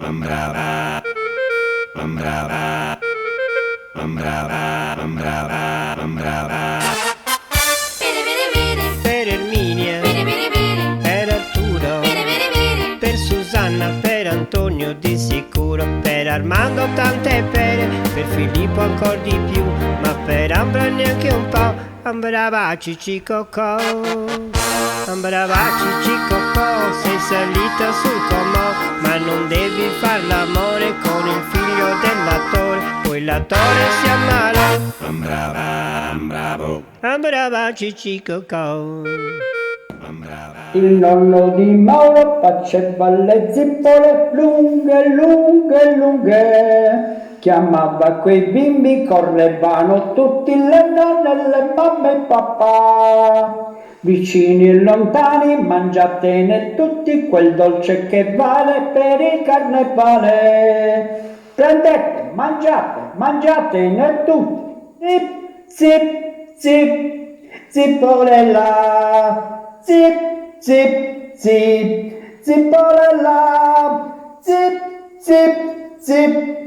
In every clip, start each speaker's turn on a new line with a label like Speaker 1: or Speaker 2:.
Speaker 1: Ambrava, ambrava, ambrava, ambrava, ambrava. Per Erminia, per Arturo, per Susanna, per Antonio di sicuro, per Armando tante pere, per Filippo ancora di più, ma per Ambra neanche un po'. Ambrava Cici Cocò, ambrava Cici Cocò, sei salita sul comò, ma non devi far l'amore con il figlio dell'attore, poi l'attore si ammalò. Ambrava, ambravo, ambrava Cici Cocò.
Speaker 2: Il nonno di Mauro faceva le zippole lunghe, lunghe, lunghe. Chiamava quei bimbi, correvano tutti le nonne, le mamme e papà. Vicini e lontani, mangiatene tutti quel dolce che vale per il carnevale. Prendete, mangiate, mangiatene tutti. Zip, zip, zip, zippolella. Zip, zip, zip, zippolella. Zip, zip, zip,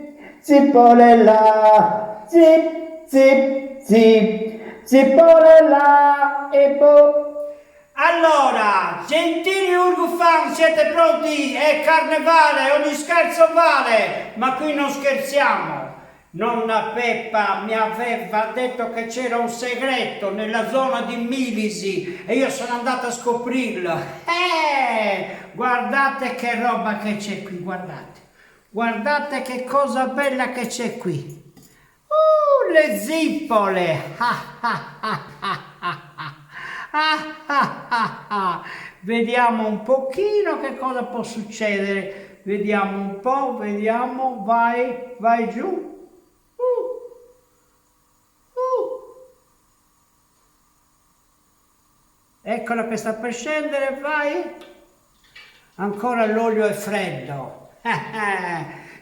Speaker 2: zippolella. Zip, zip, zip, zippolella. E boh.
Speaker 3: Allora, gentili Urgufan, siete pronti? È carnevale, ogni scherzo vale, ma qui non scherziamo. Nonna Peppa mi aveva detto che c'era un segreto nella zona di Milisi e io sono andata a scoprirlo. Guardate che roba che c'è qui, guardate. Guardate che cosa bella che c'è qui. Le zippole! Vediamo un pochino che cosa può succedere. Vediamo un po', vediamo, vai, vai giù. Eccola che sta per scendere, vai. Ancora l'olio è freddo.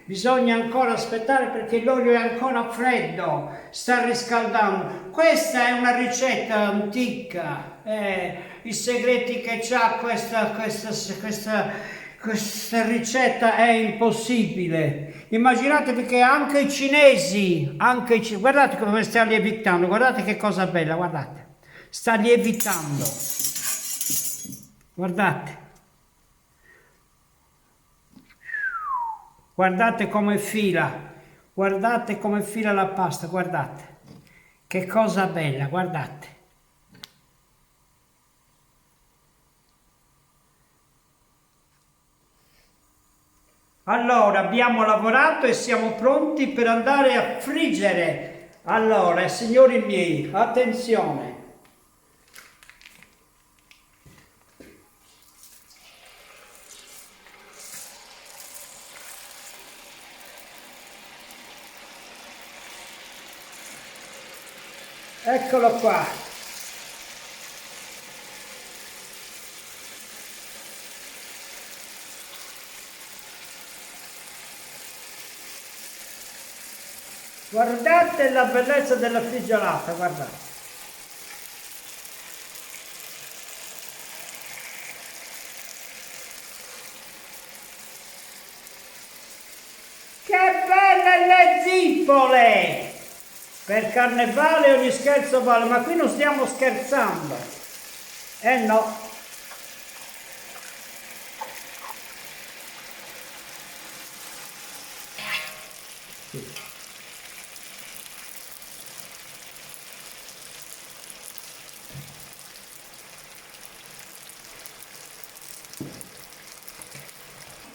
Speaker 3: Bisogna ancora aspettare perché l'olio è ancora freddo, sta riscaldando. Questa è una ricetta antica, i segreti che c'ha questa ricetta è impossibile. Immaginatevi che anche i cinesi, guardate come sta lievitando, guardate che cosa bella, guardate, sta lievitando, guardate. Guardate come fila la pasta, guardate, che cosa bella, guardate. Allora, abbiamo lavorato e siamo pronti per andare a friggere. Allora, signori miei, attenzione. Eccolo qua. Guardate la bellezza della frigiolata, guardate. Che belle le zippole! Per carnevale ogni scherzo vale, ma qui non stiamo scherzando. No.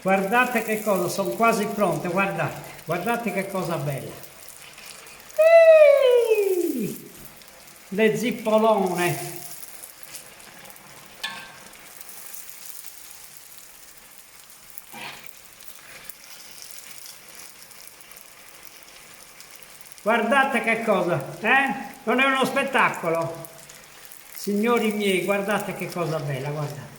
Speaker 3: Guardate che cosa, sono quasi pronte, guardate, guardate che cosa bella. Le zippolone. Guardate che cosa, Non è uno spettacolo? Signori miei, guardate che cosa bella, guardate.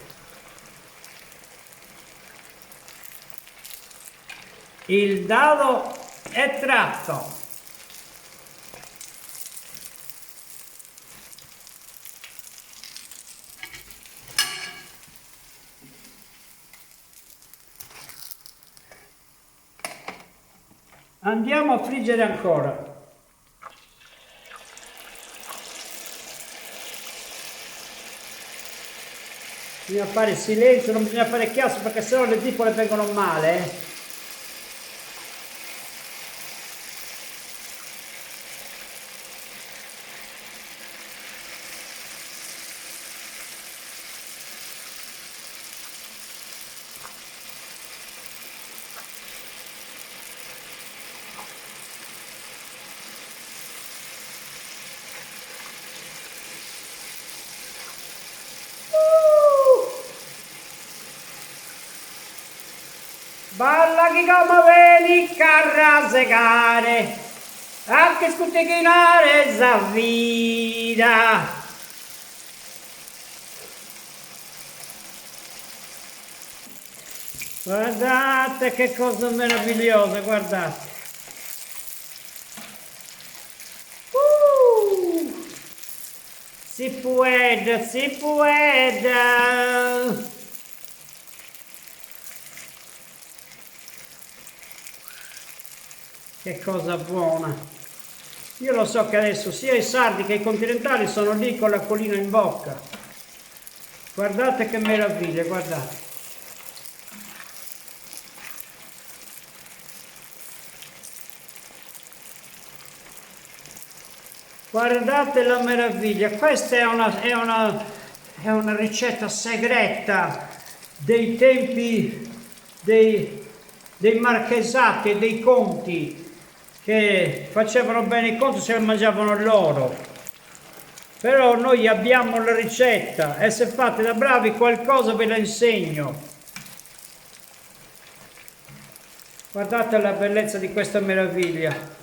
Speaker 3: Il dado è tratto. Andiamo a friggere ancora. Bisogna fare silenzio, non bisogna fare chiasso perché sennò le zippole vengono male. Balla chi come veni carrasegare, anche scuttichinare zavvira. Guardate che cosa meravigliosa, guardate. Si puede, si puede. Che cosa buona. Io lo so che adesso sia i sardi che i continentali sono lì con l'acquolina in bocca. Guardate che meraviglia, guardate. Guardate la meraviglia, questa è una ricetta segreta dei tempi dei marchesati e dei conti che facevano bene i conti se mangiavano loro. Però noi abbiamo la ricetta e se fate da bravi qualcosa ve la insegno. Guardate la bellezza di questa meraviglia.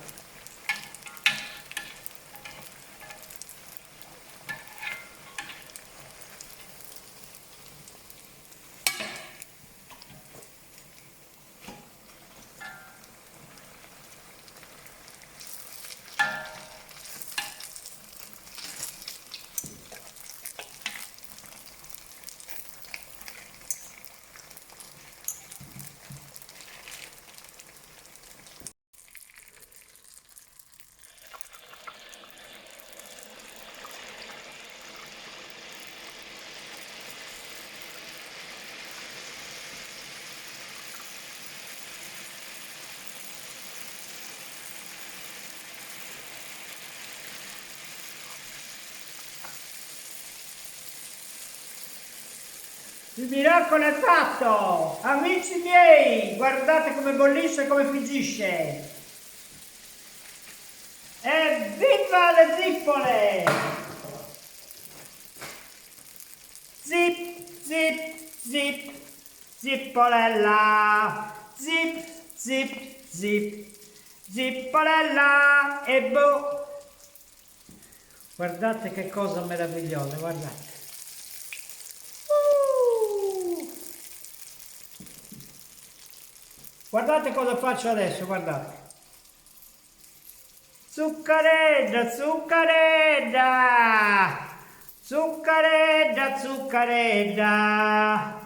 Speaker 3: Il miracolo è fatto! Amici miei, guardate come bollisce e come friggisce! Evviva le zippole! Zip, zip, zip, zippolella! Zip, zip, zip, zippolella! E boh! Guardate che cosa meravigliosa, guardate! Guardate cosa faccio adesso, guardate. Zuccaredda, zuccaredda, zuccaredda, zuccaredda.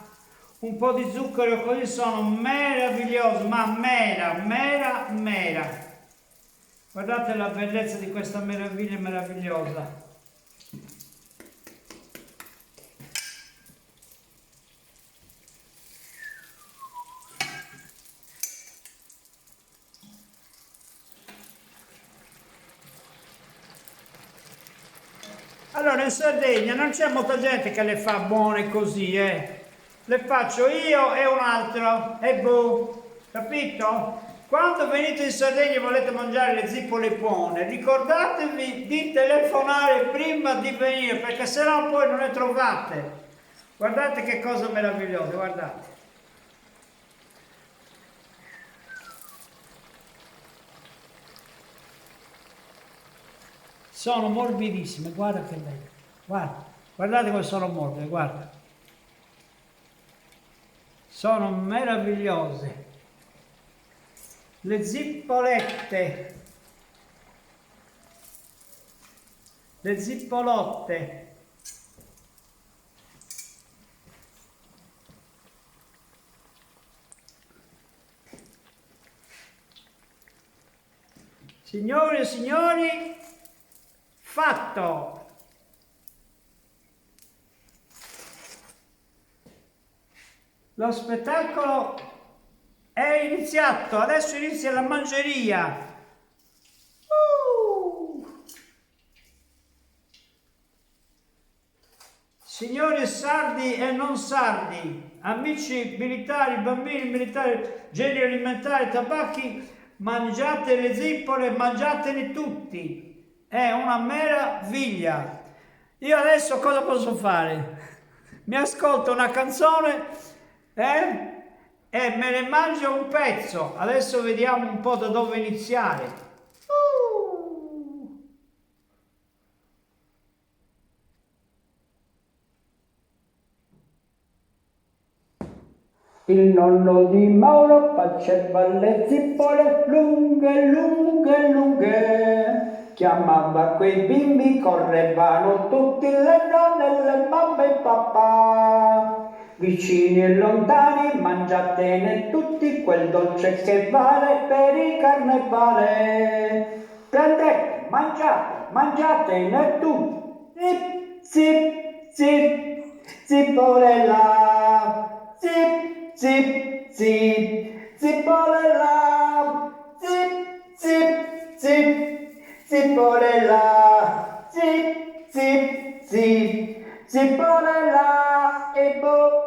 Speaker 3: Un po' di zucchero così sono meraviglioso, ma mera. Guardate la bellezza di questa meraviglia meravigliosa. Allora in Sardegna non c'è molta gente che le fa buone così, Le faccio io e un altro, e boh, capito? Quando venite in Sardegna e volete mangiare le zippole buone, ricordatevi di telefonare prima di venire, perché sennò poi non le trovate. Guardate che cosa meravigliosa, guardate. Sono morbidissime, guarda che bello, guardate come sono morbide, guarda. Sono meravigliose. Le zippolette, le zippolotte. Signore e signori, fatto! Lo spettacolo è iniziato, adesso inizia la mangeria. Signori sardi e non sardi, amici militari, bambini militari, generi alimentari, tabacchi, mangiate le zippole, mangiateli tutti. È una meraviglia. Io adesso cosa posso fare? Mi ascolto una canzone e me ne mangio un pezzo. Adesso vediamo un po' da dove iniziare.
Speaker 2: Il nonno di Mauro faceva le zippole lunghe, lunghe, lunghe. Chiamava quei bimbi, correvano tutti, le nonne, le mamme e il papà. Vicini e lontani, mangiatene tutti quel dolce che vale per il carnevale. Prendete, mangiate, mangiatene tu. Zip, zip, zip, zippole là. Zip, zip, zip, zippole là. Zip, zip, zip, zippole là. Zip, zip, zip, zippole là. E boh.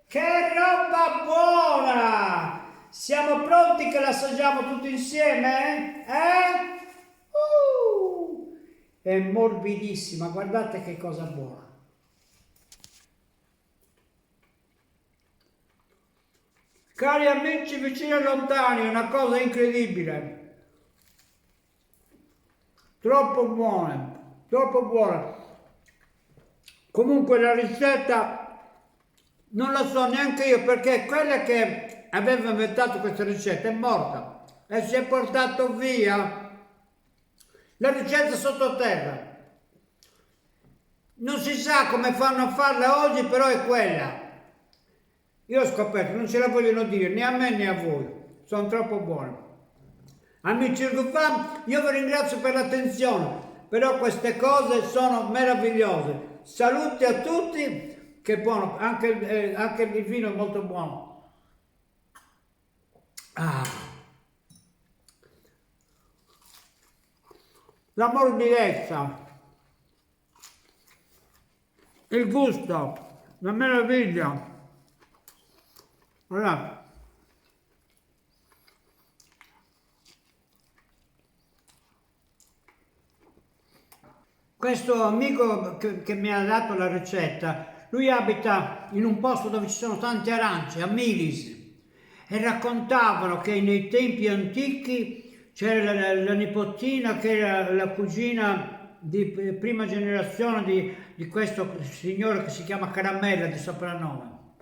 Speaker 3: Che roba buona! Siamo pronti che l'assaggiamo tutti insieme? È morbidissima, guardate che cosa buona. Cari amici vicini e lontani, è una cosa incredibile. Troppo buona, troppo buona. Comunque la ricetta non la so neanche io, perché quella che aveva inventato questa ricetta è morta e si è portato via la ricetta sottoterra. Non si sa come fanno a farla oggi, però è quella. Io ho scoperto, non ce la vogliono dire né a me né a voi, sono troppo buone. Amici Rufam, io vi ringrazio per l'attenzione, però queste cose sono meravigliose. Saluti a tutti, che buono, anche il vino è molto buono. La morbidezza, il gusto, la meraviglia. Guardate. Questo amico che mi ha dato la ricetta, lui abita in un posto dove ci sono tante arance, a Milis, e raccontavano che nei tempi antichi c'era la nipotina che era la cugina di prima generazione di questo signore che si chiama Caramella di soprannome,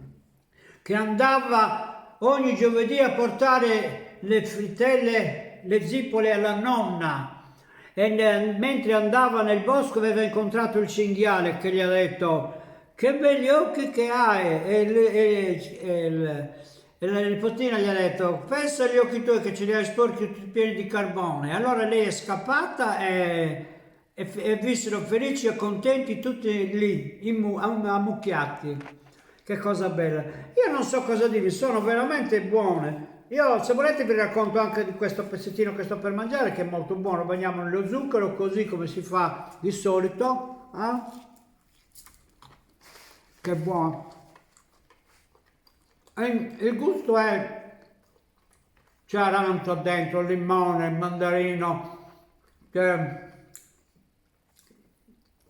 Speaker 3: che andava ogni giovedì a portare le frittelle, le zippole alla nonna. E mentre andava nel bosco aveva incontrato il cinghiale che gli ha detto: che belli occhi che hai, e la nipotina gli ha detto: pensa agli occhi tuoi che ce li hai sporchi tutti pieni di carbone. Allora lei è scappata e vissero felici e contenti tutti lì, ammucchiati. Che cosa bella. Io non so cosa dirvi, sono veramente buone. Io, se volete, vi racconto anche di questo pezzettino che sto per mangiare, che è molto buono. Bagniamo nello zucchero, così come si fa di solito. Che buono. Il gusto è... c'è arancio dentro, limone, mandarino,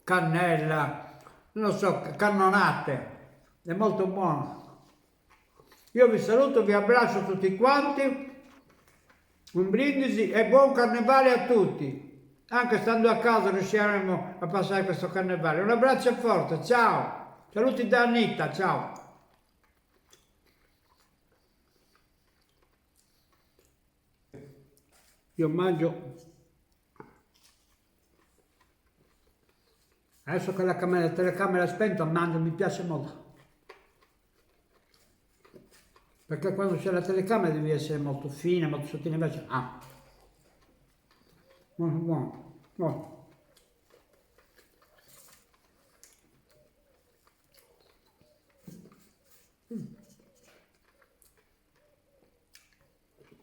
Speaker 3: cannella, non lo so, cannonate. È molto buono. Io vi saluto, vi abbraccio tutti quanti, un brindisi e buon carnevale a tutti. Anche stando a casa riusciremo a passare questo carnevale. Un abbraccio forte, ciao. Saluti da Anita, ciao. Io mangio. Adesso che la telecamera è spenta, mangio, mi piace molto. Perché quando c'è la telecamera devi essere molto fine, molto sottile, invece Buono, buono, buono.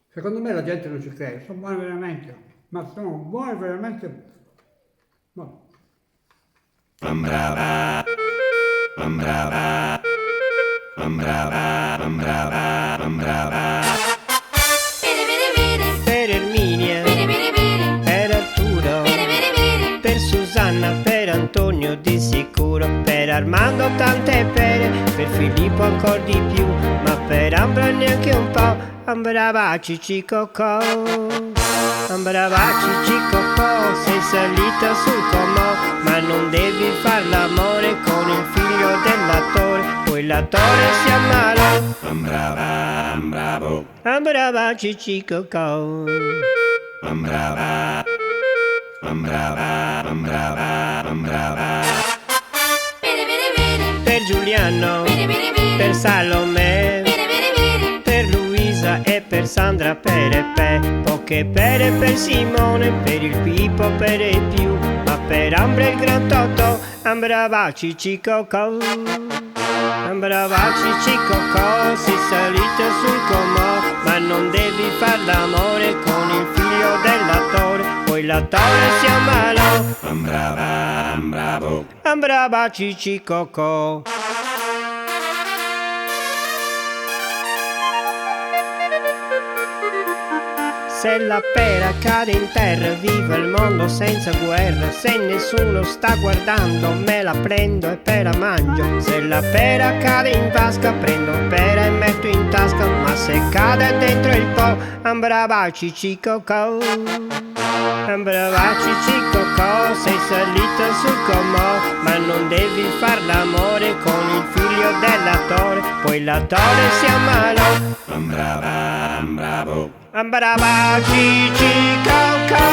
Speaker 3: Secondo me la gente non ci crede, sono buoni veramente, ma sono buoni veramente. Buoni.
Speaker 4: Ambrava, ambrava, ambrava, ambrava, ambrava.
Speaker 1: Per Erminia, per Arturo, per Susanna, per Antonio di sicuro, per Armando tante pere, per Filippo ancora di più, ma per Ambra neanche un po'. Ambrava Cicicocò, ambrava Cicicocò, sei salita sul comò, ma non devi far l'amore con il figlio dell'attore, poi l'attore si ammalò.
Speaker 4: Ambrava, ambravo,
Speaker 1: Ambrava Cicicocò,
Speaker 4: ambrava, ambrava, ambrava, ambrava.
Speaker 1: per Giuliano, per Salome, per Luisa e per Sandra, per poche pere per Simone, per il Pippo, per il più, ma per Ambra il gran Totò. Ambrava Cicicocò, ambrava Cicicocò, sei salita sul comò, ma non devi far l'amore con il figlio dell'attore, poi l'attore si ammalò.
Speaker 4: Ambrava, ambravo,
Speaker 1: Ambrava Cicicocò. Se la pera cade in terra, viva il mondo senza guerra. Se nessuno sta guardando, me la prendo e pera mangio. Se la pera cade in vasca, prendo pera e metto in tasca. Ma se cade dentro il po', ambrava Cicicocò. Ambrava Cicicocò, sei salita sul comò, ma non devi far l'amore con il figlio dell'attore, poi l'attore si ammalò.
Speaker 4: ambrava, ambravo.
Speaker 1: Ambrava Cicicocò.